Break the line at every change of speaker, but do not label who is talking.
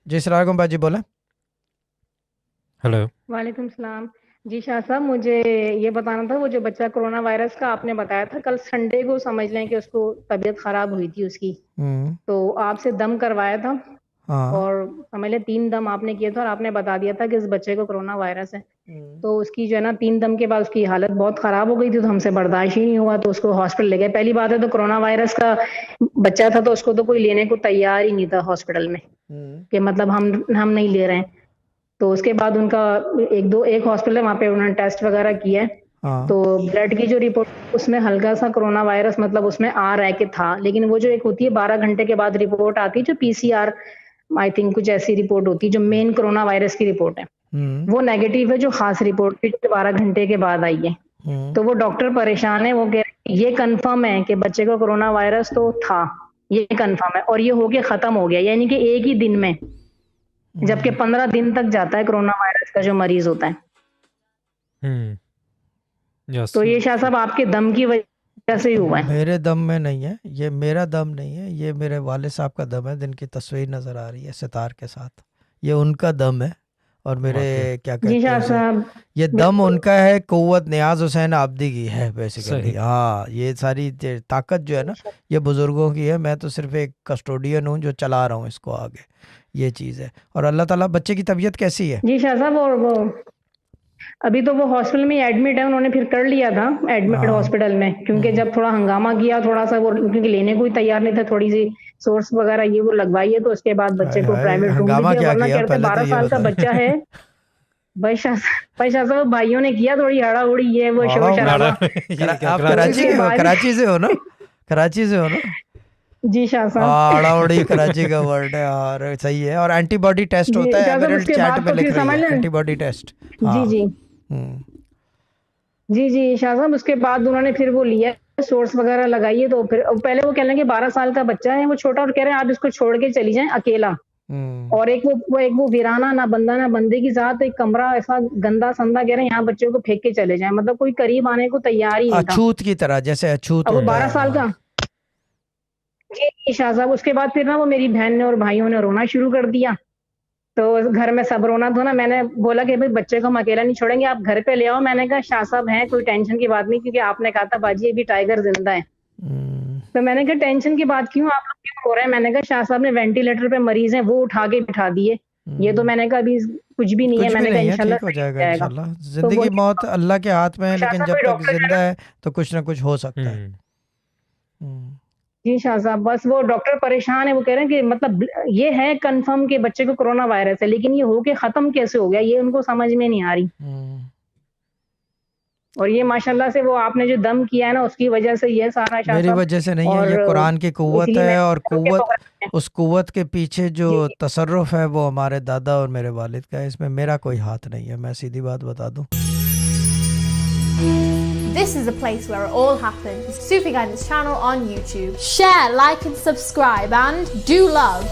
جی السلام علیکم باجی بولیں.
ہیلو.
وعلیکم السلام. جی شاہ صاحب مجھے یہ بتانا تھا، وہ جو بچہ کرونا وائرس کا آپ نے بتایا تھا کل سنڈے کو، سمجھ لیں کہ اس کو طبیعت خراب ہوئی تھی اس کی، تو آپ سے دم کروایا تھا اور سمجھ لیں 3 دم آپ نے کیے تھے اور آپ نے بتا دیا تھا کہ اس بچے کو کرونا وائرس ہے. تو اس کی جو ہے نا 3 دم کے بعد اس کی حالت بہت خراب ہو گئی تھی، تو ہم سے برداشت ہی نہیں ہوا تو اس کو ہاسپٹل لے گئے. پہلی بات ہے تو کرونا وائرس کا بچہ تھا تو اس کو تو کوئی لینے کو تیار ہی نہیں تھا ہاسپٹل میں، کہ مطلب ہم نہیں لے رہے ہیں. تو اس کے بعد ان کا ایک ہاسپٹل ہے وہاں پہ انہوں نے ٹیسٹ وغیرہ کیا ہے، تو بلڈ کی جو رپورٹ اس میں ہلکا سا کرونا وائرس مطلب اس میں آ رہا ہے کہ تھا، لیکن وہ جو ایک ہوتی ہے 12 گھنٹے کے بعد رپورٹ آتی ہے جو PCR آئی تھنک کچھ ایسی رپورٹ ہوتی ہے جو مین کرونا وائرس کی رپورٹ ہے، وہ نیگیٹو ہے جو خاص رپورٹ 12 گھنٹے کے بعد آئی ہے. تو وہ ڈاکٹر پریشان ہے، وہ کہہ رہے ہیں یہ کنفرم ہے کہ بچے کو کرونا وائرس تو تھا، یہ کنفرم ہے اور یہ ہو کے ختم ہو گیا، یعنی کہ ایک ہی دن میں، جبکہ 15 دن تک جاتا ہے کرونا وائرس کا جو مریض ہوتا ہے. تو یہ شاہ صاحب آپ کے دم کی وجہ سے ہی ہوا ہے.
میرے دم میں نہیں ہے، یہ میرا دم نہیں ہے، یہ میرے والد صاحب کا دم ہے جن کی تصویر نظر آ رہی ہے ستار کے ساتھ، یہ ان کا دم ہے. اور میرے کیا کہتے ہیں یہ دم ان کا ہے، قوت نیاز حسین عابدی کی ہے بیسیکلی. ہاں یہ ساری طاقت جو ہے نا یہ بزرگوں کی ہے، میں تو صرف ایک کسٹوڈین ہوں جو چلا رہا ہوں اس کو آگے، یہ چیز ہے. اور اللہ تعالیٰ بچے کی طبیعت کیسی ہے؟
جی شاہ صاحب اور وہ ابھی تو وہ ہاسپٹل میں ایڈمٹ ہے، انہوں نے پھر کر لیا تھا ایڈمٹ ہاسپٹل میں، کیونکہ جب تھوڑا ہنگامہ کیا تھوڑا سا وہ کیونکہ لینے کو ہی تیار نہیں تھا، تھوڑی سی سورس وغیرہ یہ وہ لگوائی ہے، تو اس کے بعد بچے کو پرائیویٹ روم بھی دیا، ورنہ کہتے 12 سال کا بچہ ہے. بھائی شاہ صاحب بھائیوں نے کیا تھوڑی ہڑا اڑی ہے وہ شور شرابہ.
آپ کراچی سے ہو نا؟ کراچی سے ہو نا؟
جی شاہ صاحب
آڑا اڑی کراچی کا ورڈ ہے. اور صحیح ہے. اور اینٹی باڈی ٹیسٹ ہوتا ہے، ایمرلڈ چیٹ میں لکھ رہی ہے اینٹی باڈی ٹیسٹ.
جی جی جی جی شاہ صاحب اس کے بعد انہوں نے پھر وہ لیا سورس وغیرہ لگائیے، تو پھر پہلے وہ کہہ لیں کہ 12 سال کا بچہ ہے وہ چھوٹا، اور کہہ رہے ہیں آپ اس کو چھوڑ کے چلی جائیں اکیلا. اور ایک وہ ویرانہ نہ بندہ نہ بندے کی ذات، ایک کمرہ ایسا گندا سندا، کہہ رہے ہیں یہاں بچوں کو پھینک کے چلے جائیں، مطلب کوئی قریب آنے کو تیار ہی نہیں تھا.
اچھوت کی طرح، جیسے اچھوت
ہوتا ہے 12 سال کا. جی شاہ صاحب اس کے بعد پھر نا وہ میری بہن نے اور بھائیوں نے رونا شروع کر دیا، تو گھر میں سب رونا تھا نا. میں نے بولا کہ بھائی بچے کو ہم اکیلا نہیں چھوڑیں گے، آپ گھر پہ لے آؤ. میں نے کہا شاہ صاحب ہیں کوئی ٹینشن کی بات نہیں، کیونکہ آپ نے کہا تھا باجی ابھی ٹائیگر زندہ ہے. تو میں نے کہا ٹینشن کی بات کیوں، آپ لوگ کیوں ہو رہے ہیں؟ میں نے کہا شاہ صاحب نے وینٹیلیٹر پہ مریض ہیں وہ اٹھا کے بٹھا دیے، یہ تو میں نے کہا ابھی کچھ بھی نہیں ہے. میں نے کہا انشاءاللہ
ٹھیک ہو جائے گا انشاءاللہ. زندگی موت اللہ کے ہاتھ میں ہے، لیکن جب تک زندہ ہے تو کچھ نہ کچھ ہو سکتا ہے.
جی شاہ صاحب بس وہ ڈاکٹر پریشان ہے، وہ کہہ رہے ہیں کہ مطلب یہ ہے کنفرم کہ بچے کو کرونا وائرس ہے، لیکن یہ ہو کے ختم کیسے ہو گیا یہ ان کو سمجھ میں نہیں آ رہی. اور یہ ماشاءاللہ سے وہ آپ نے جو دم کیا ہے نا اس کی وجہ سے یہ سارا شاہ
میری
صاحب،
وجہ سے نہیں ہے، یہ قرآن کی قوت ہے. اور اس قوت کے پیچھے جو تصرف ہے وہ ہمارے دادا اور میرے والد کا ہے، اس میں میرا کوئی ہاتھ نہیں ہے. میں سیدھی بات بتا دوں.
This is a place where it all happens. Sufi Guidance channel on YouTube. Share, like and subscribe, and do love.